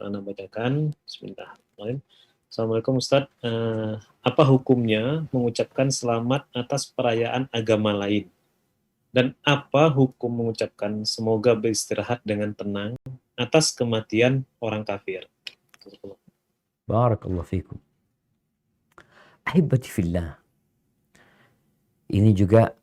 Ana bacakan. Bismillah. Assalamualaikum Ustadz. Apa hukumnya mengucapkan selamat atas perayaan agama lain? Dan apa hukum mengucapkan semoga beristirahat dengan tenang atas kematian orang kafir? Barakallahu fikum. Ahibati fillah. Ini juga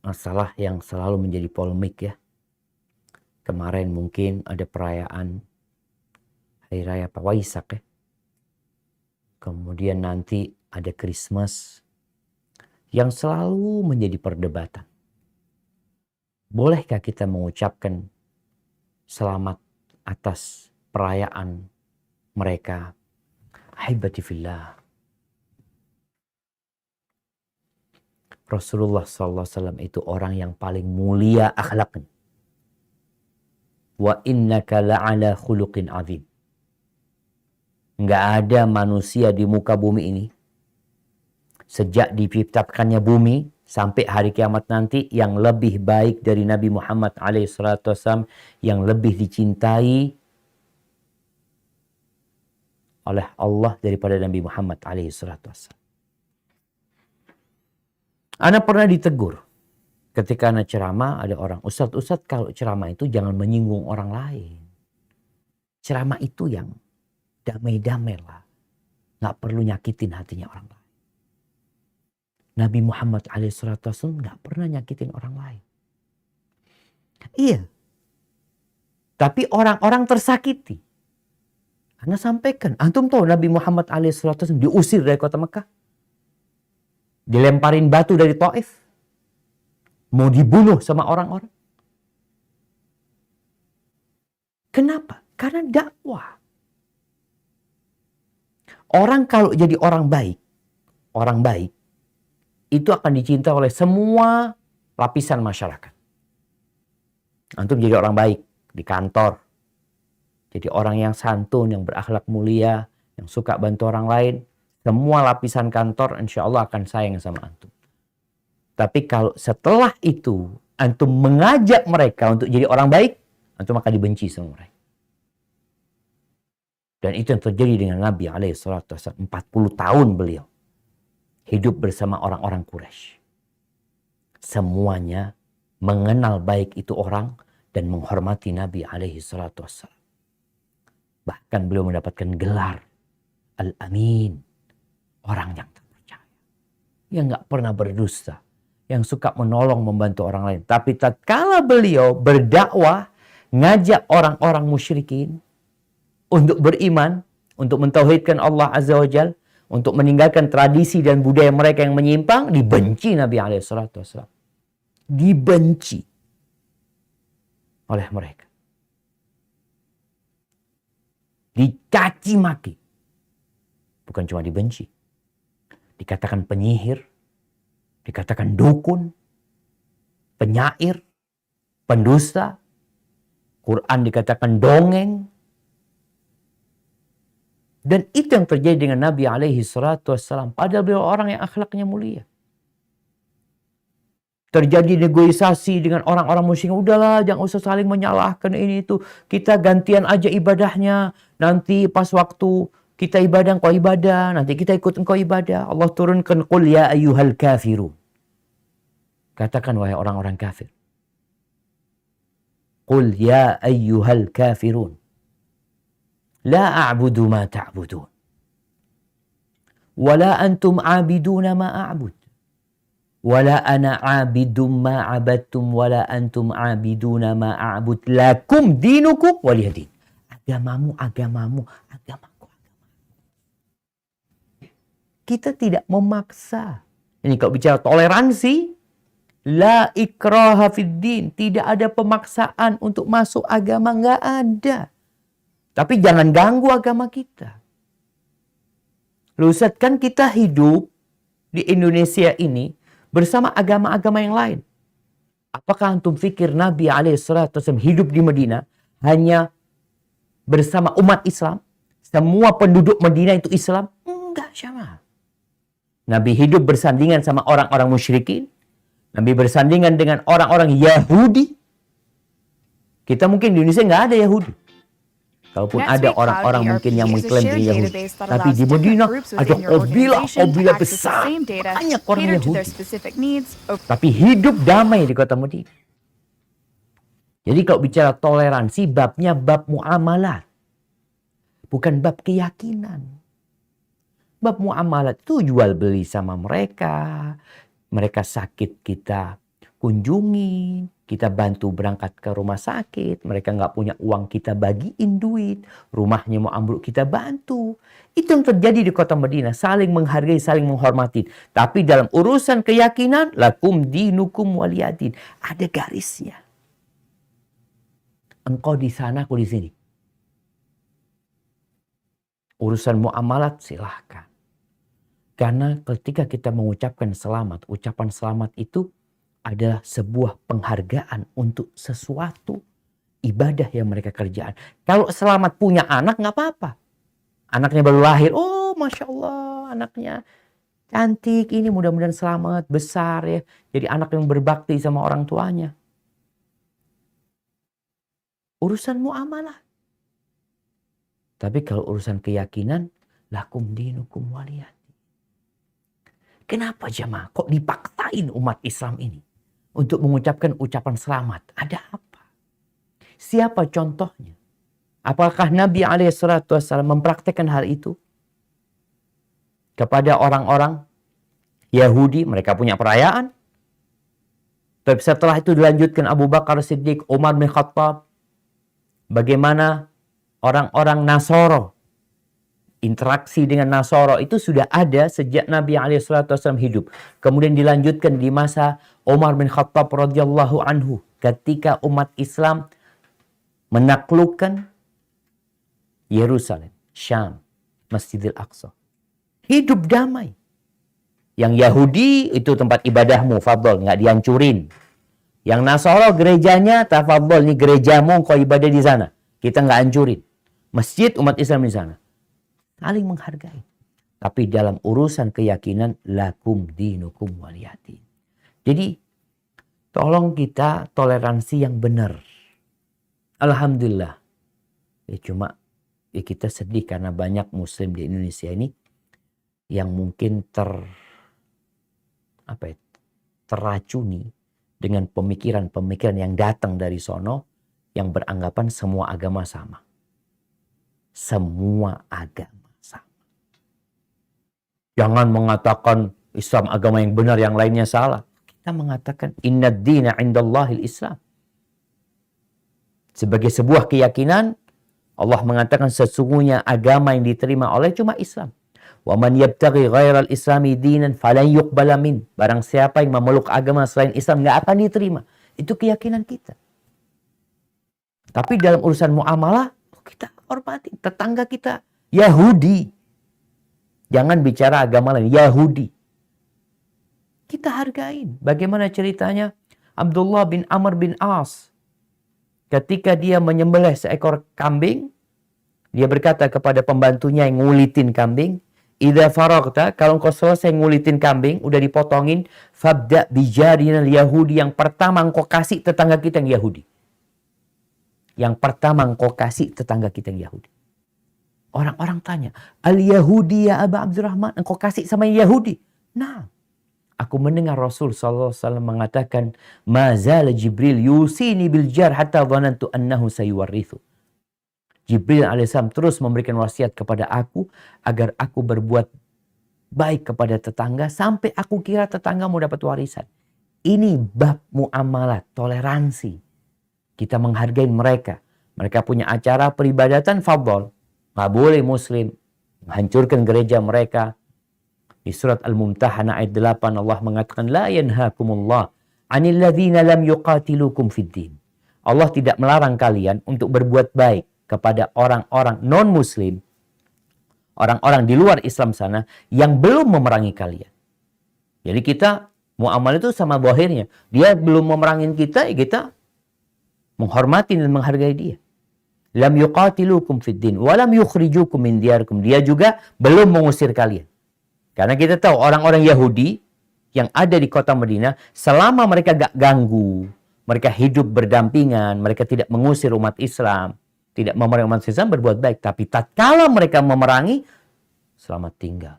masalah yang selalu menjadi polemik ya. Kemarin mungkin ada perayaan Hari Raya Waisak ya. Kemudian nanti ada Christmas yang selalu menjadi perdebatan. Bolehkah kita mengucapkan selamat atas perayaan mereka? Ahibati fillah. Rasulullah SAW itu orang yang paling mulia akhlaknya. Wa innaka la'ala khuluqin azim. Nggak ada manusia di muka bumi ini, sejak diciptakannya bumi sampai hari kiamat nanti, yang lebih baik dari Nabi Muhammad SAW, yang lebih dicintai oleh Allah daripada Nabi Muhammad SAW. Ana pernah ditegur ketika ana ceramah, ada orang, Ustadz kalau ceramah itu jangan menyinggung orang lain. Ceramah itu yang damai-damai lah. Nggak perlu nyakitin hatinya orang lain. Nabi Muhammad SAW nggak pernah nyakitin orang lain. Iya. Tapi orang-orang tersakiti. Ana sampaikan, antum tahu Nabi Muhammad SAW diusir dari kota Mekah? Dilemparin batu dari Taif. Mau dibunuh sama orang-orang. Kenapa? Karena dakwah. Orang kalau jadi orang baik itu akan dicinta oleh semua lapisan masyarakat. Antum jadi orang baik di kantor, jadi orang yang santun, yang berakhlak mulia, yang suka bantu orang lain, semua lapisan kantor insya Allah akan sayang sama antum. Tapi kalau setelah itu antum mengajak mereka untuk jadi orang baik, antum akan dibenci sama mereka. Dan itu yang terjadi dengan Nabi SAW. 40 tahun beliau hidup bersama orang-orang Quraisy. Semuanya mengenal baik itu orang dan menghormati Nabi SAW. Bahkan beliau mendapatkan gelar Al-Amin. Orang yang terpercaya. Yang gak pernah berdusta. Yang suka menolong, membantu orang lain. Tapi tatkala beliau berdakwah, ngajak orang-orang musyrikin untuk beriman, untuk mentauhidkan Allah Azza wa Jalla, untuk meninggalkan tradisi dan budaya mereka yang menyimpang, dibenci Nabi SAW. Dibenci oleh mereka. Dicaci maki. Bukan cuma dibenci. Dikatakan penyihir, dikatakan dukun, penyair, pendusta, Quran dikatakan dongeng. Dan itu yang terjadi dengan Nabi SAW. Padahal beliau orang yang akhlaknya mulia. Terjadi negosiasi dengan orang-orang musyrik. Udahlah, jangan usah saling menyalahkan ini itu. Kita gantian aja ibadahnya. Nanti pas waktu kita ibadah, engkau ibadah. Nanti kita ikut engkau ibadah. Allah turunkan, Qul ya ayyuhal kafirun. Katakan wahai orang-orang kafir. Qul ya ayyuhal kafirun. La a'budu ma ta'budun. Wala antum a'biduna ma a'bud. Wala ana a'bidum ma abadtum. Wala antum a'biduna ma a'bud. Lakum dinukum waliyadin. Agamamu, agamamu, agamaku. Kita tidak memaksa. Ini kalau bicara toleransi, la ikraha fid din. Tidak ada pemaksaan untuk masuk agama, nggak ada. Tapi jangan ganggu agama kita. Ustadz, kan kita hidup di Indonesia ini bersama agama-agama yang lain. Apakah antum pikir Nabi SAW hidup di Madinah hanya bersama umat Islam? Semua penduduk Madinah itu Islam? Enggak, sama. Nabi hidup bersandingan sama orang-orang musyrikin. Nabi bersandingan dengan orang-orang Yahudi. Kita mungkin di Indonesia nggak ada Yahudi. Kalaupun ada NetSuite Cloud orang-orang mungkin yang ERP is a mengklaim shared diri Yahudi. database that Tapi allows di different Madinah groups ada within your organization to kabilah access the besar. same data, Banyak orang cater to Yahudi. their specific needs. Tapi hidup damai di kota Madinah. Jadi kalau bicara toleransi, babnya bab muamalat. Bukan bab keyakinan. Bab muamalat itu jual beli sama mereka. Mereka sakit kita kunjungi. Kita bantu berangkat ke rumah sakit. Mereka nggak punya uang, kita bagiin duit. Rumahnya mau ambruk, kita bantu. Itu yang terjadi di kota Madinah. Saling menghargai, saling menghormati. Tapi dalam urusan keyakinan, lakum dinukum waliyadin. Ada garisnya. Engkau di sana, aku di sini. Urusan muamalat silahkan. Karena ketika kita mengucapkan selamat, ucapan selamat itu adalah sebuah penghargaan untuk sesuatu ibadah yang mereka kerjakan. Kalau selamat punya anak nggak apa-apa. Anaknya baru lahir, oh Masya Allah anaknya cantik, ini mudah-mudahan selamat, besar ya. Jadi anak yang berbakti sama orang tuanya. Urusan muamalah. Tapi kalau urusan keyakinan, lakum dinukum waliyadin. Kenapa jemaah kok dipaksain umat Islam ini untuk mengucapkan ucapan selamat? Ada apa? Siapa contohnya? Apakah Nabi SAW mempraktekkan hal itu? Kepada orang-orang Yahudi, mereka punya perayaan. Tapi setelah itu dilanjutkan Abu Bakar Siddiq, Umar bin Khattab. Bagaimana orang-orang Nasoro, interaksi dengan Nasoro itu sudah ada sejak Nabi SAW hidup. Kemudian dilanjutkan di masa Umar bin Khattab radhiyallahu anhu ketika umat Islam menaklukkan Yerusalem, Syam, Masjidil Aqsa. Hidup damai. Yang Yahudi itu tempat ibadahmu, fadol, nggak dihancurin. Yang Nasoro gerejanya, tafadol, ini gerejamu, kau ibadah di sana. Kita nggak hancurin. Masjid umat Islam di sana. Saling menghargai. Tapi dalam urusan keyakinan, lakum dinukum waliyadin. Jadi, tolong kita toleransi yang benar. Alhamdulillah. Ya cuma ya kita sedih karena banyak muslim di Indonesia ini yang mungkin terracuni dengan pemikiran-pemikiran yang datang dari sono yang beranggapan semua agama sama. Semua agama sama. Jangan mengatakan Islam agama yang benar, yang lainnya salah. Kita mengatakan inna dina indallahil Islam. Sebagai sebuah keyakinan, Allah mengatakan sesungguhnya agama yang diterima oleh cuma Islam. Wa man yabtaghi ghairal islami dinan falan yuqbala min. Barang siapa yang memeluk agama selain Islam nggak akan diterima. Itu keyakinan kita. Tapi dalam urusan muamalah kita hormati tetangga kita Yahudi. Jangan bicara agama lain, Yahudi. Kita hargain. Bagaimana ceritanya Abdullah bin Amr bin As ketika dia menyembelih seekor kambing, dia berkata kepada pembantunya yang ngulitin kambing, "Idza faragta," kalau engkau selesai ngulitin kambing, udah dipotongin, "fabda bijarinal Yahudi," yang pertama engkau kasih tetangga kita yang Yahudi. Yang pertama engkau kasih tetangga kita yang Yahudi. Orang-orang tanya, "Al-Yahudi ya Aba Abdurrahman," engkau kasih sama yang Yahudi? Nah, aku mendengar Rasul SAW mengatakan, "Ma zala Jibril yusini bil jar hatta dhanantu annahu sayuwarrithu." Jibril alaihissalam terus memberikan wasiat kepada aku agar aku berbuat baik kepada tetangga sampai aku kira tetangga mau dapat warisan. Ini bab muamalat, toleransi. Kita menghargai mereka. Mereka punya acara peribadatan, fadol. Nggak boleh muslim menghancurkan gereja mereka. Di surat Al-Mumtahanah ayat 8 Allah mengatakan, "La yanhakumullah 'anil ladzina lam yuqatilukum fid din." Allah tidak melarang kalian untuk berbuat baik kepada orang-orang non-muslim, orang-orang di luar Islam sana yang belum memerangi kalian. Jadi kita muamalah itu sama zahirnya. Dia belum memerangin kita, ya kita menghormati dan menghargai dia. Lam yuqatilukum fid din wa lam yukhrijukum min diyarikum. Dia juga belum mengusir kalian. Karena kita tahu orang-orang Yahudi yang ada di kota Madinah, selama mereka gak ganggu, mereka hidup berdampingan, mereka tidak mengusir umat Islam, tidak memerangi umat Islam, berbuat baik. Tapi tatkala mereka memerangi, selamat tinggal.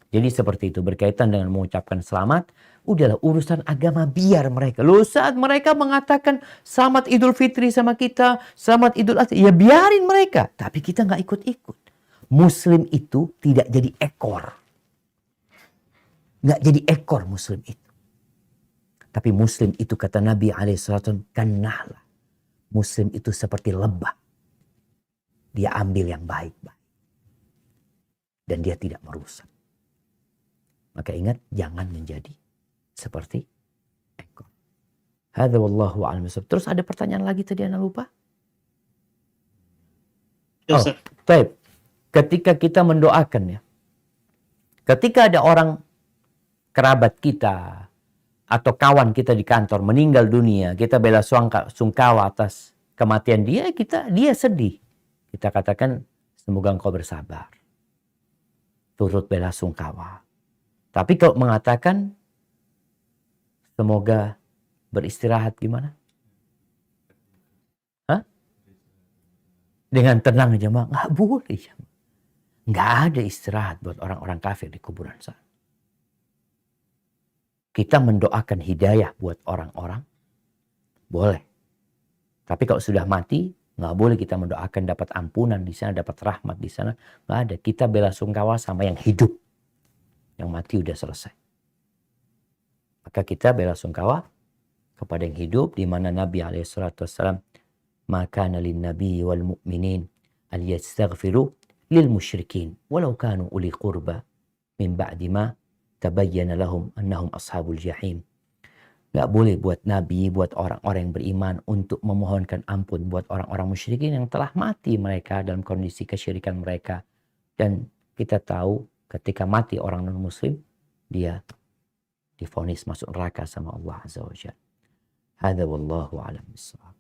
Jadi seperti itu, berkaitan dengan mengucapkan selamat, udahlah urusan agama biar mereka. Loh, saat mereka mengatakan selamat Idul Fitri sama kita, selamat Idul Adha, ya biarin mereka. Tapi kita nggak ikut-ikut. Muslim itu tidak jadi ekor. Nggak jadi ekor Muslim itu. Tapi Muslim itu kata Nabi SAW, kanahlah. Muslim itu seperti lebah. Dia ambil yang baik-baik. Dan dia tidak merusak. Maka ingat, jangan menjadi seperti ekor. Hadza wallahu a'lam bishawab. Terus ada pertanyaan lagi tadi Ana lupa. Ya, Oh, Ustaz. baik. Ketika kita mendoakan ya. Ketika ada orang kerabat kita atau kawan kita di kantor meninggal dunia, kita bela sungkawa atas kematian dia, dia sedih. Kita katakan semoga engkau bersabar. Turut bela sungkawa. Tapi kalau mengatakan semoga beristirahat gimana? Hah? Dengan tenang aja mah nggak boleh. Nggak ada istirahat buat orang-orang kafir di kuburan sana. Kita mendoakan hidayah buat orang-orang boleh. Tapi kalau sudah mati nggak boleh kita mendoakan dapat ampunan di sana, dapat rahmat di sana. Nggak ada. Kita bela sungkawa sama yang hidup. Yang mati udah selesai. Maka kita bela sungkawa kepada yang hidup, di mana Nabi SAW, maka lin nabi wal mu'minin al yastaghfiru lil musyrikin walau kanu uli qurba min ba'di ma tabayyana lahum annahum ashabul jahim. Gak boleh buat Nabi, buat orang-orang yang beriman untuk memohonkan ampun buat orang-orang musyrikin yang telah mati mereka dalam kondisi kesyirikan mereka. Dan kita tahu ketika mati orang non-muslim, dia divonis masuk neraka sama Allah Azza wa Jalla. Hadza wallahu a'lam bishawab.